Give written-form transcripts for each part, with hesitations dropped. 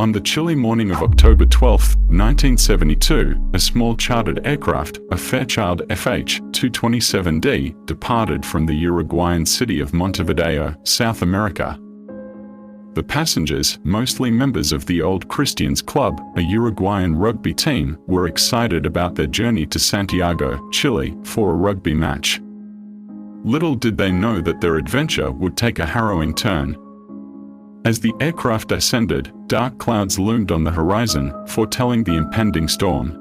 On the chilly morning of October 12, 1972, a small chartered aircraft, a Fairchild FH-227D, departed from the Uruguayan city of Montevideo, South America. The passengers, mostly members of the Old Christians Club, a Uruguayan rugby team, were excited about their journey to Santiago, Chile, for a rugby match. Little did they know that their adventure would take a harrowing turn. As the aircraft ascended, dark clouds loomed on the horizon, foretelling the impending storm.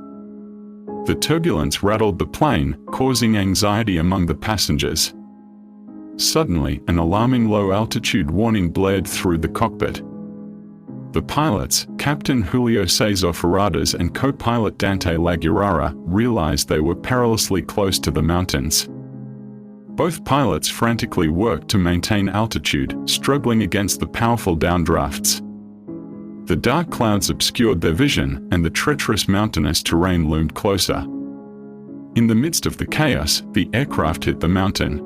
The turbulence rattled the plane, causing anxiety among the passengers. Suddenly, an alarming low-altitude warning blared through the cockpit. The pilots, Captain Julio Cesar Ferradas and co-pilot Dante Laguerrara, realized they were perilously close to the mountains. Both pilots frantically worked to maintain altitude, struggling against the powerful downdrafts. The dark clouds obscured their vision, and the treacherous mountainous terrain loomed closer. In the midst of the chaos, the aircraft hit the mountain.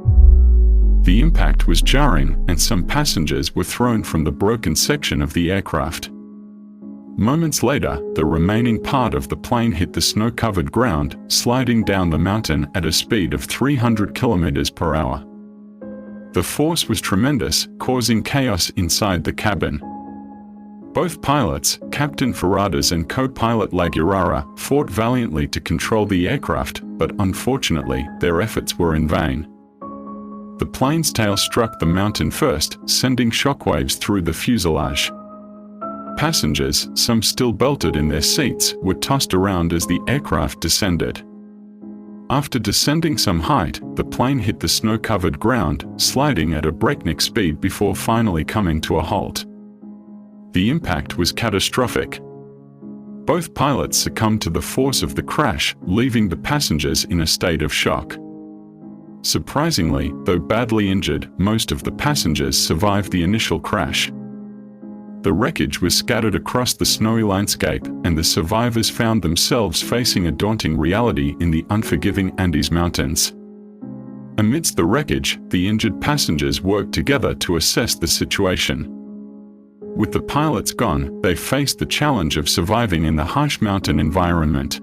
The impact was jarring, and some passengers were thrown from the broken section of the aircraft. Moments later, the remaining part of the plane hit the snow-covered ground, sliding down the mountain at a speed of 300 km/h. The force was tremendous, causing chaos inside the cabin. Both pilots, Captain Ferradas and co-pilot Laguerrara, fought valiantly to control the aircraft, but unfortunately, their efforts were in vain. The plane's tail struck the mountain first, sending shockwaves through the fuselage. Passengers, some still belted in their seats, were tossed around as the aircraft descended. After descending some height, the plane hit the snow-covered ground, sliding at a breakneck speed before finally coming to a halt. The impact was catastrophic. Both pilots succumbed to the force of the crash, leaving the passengers in a state of shock. Surprisingly, though badly injured, most of the passengers survived the initial crash. The wreckage was scattered across the snowy landscape, and the survivors found themselves facing a daunting reality in the unforgiving Andes Mountains. Amidst the wreckage, the injured passengers worked together to assess the situation. With the pilots gone, they faced the challenge of surviving in the harsh mountain environment.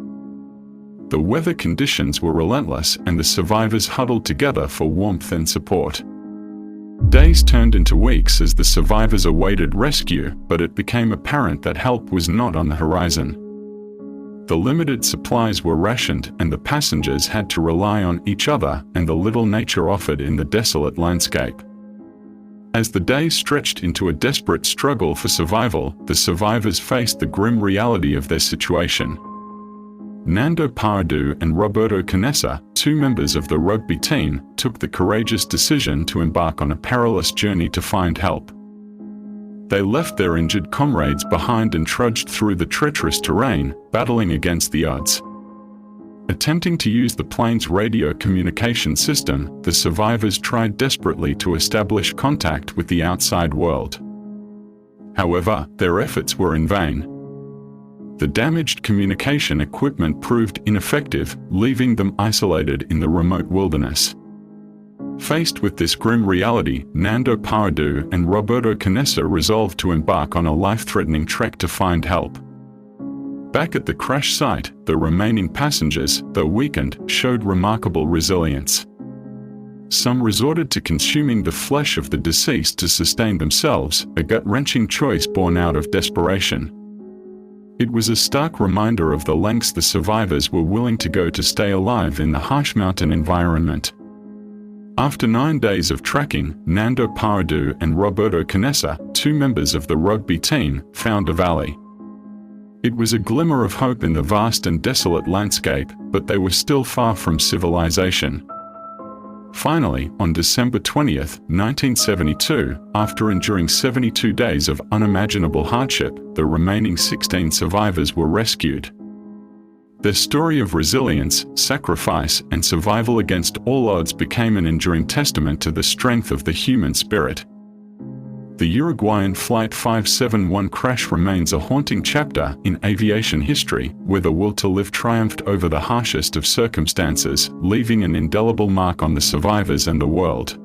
The weather conditions were relentless, and the survivors huddled together for warmth and support. Days turned into weeks as the survivors awaited rescue, but it became apparent that help was not on the horizon. The limited supplies were rationed, and the passengers had to rely on each other and the little nature offered in the desolate landscape. As the days stretched into a desperate struggle for survival, the survivors faced the grim reality of their situation. Nando Pardo and Roberto Canessa, two members of the rugby team, took the courageous decision to embark on a perilous journey to find help. They left their injured comrades behind and trudged through the treacherous terrain, battling against the odds. Attempting to use the plane's radio communication system, the survivors tried desperately to establish contact with the outside world. However, their efforts were in vain. The damaged communication equipment proved ineffective, leaving them isolated in the remote wilderness. Faced with this grim reality, Nando Pardo and Roberto Canessa resolved to embark on a life-threatening trek to find help. Back at the crash site, the remaining passengers, though weakened, showed remarkable resilience. Some resorted to consuming the flesh of the deceased to sustain themselves, a gut-wrenching choice born out of desperation. It was a stark reminder of the lengths the survivors were willing to go to stay alive in the harsh mountain environment. After 9 days of trekking, Nando Pardo and Roberto Canessa, two members of the rugby team, found a valley. It was a glimmer of hope in the vast and desolate landscape, but they were still far from civilization. Finally, on December 20, 1972, after enduring 72 days of unimaginable hardship, the remaining 16 survivors were rescued. Their story of resilience, sacrifice, and survival against all odds became an enduring testament to the strength of the human spirit. The Uruguayan Flight 571 crash remains a haunting chapter in aviation history, where the will to live triumphed over the harshest of circumstances, leaving an indelible mark on the survivors and the world.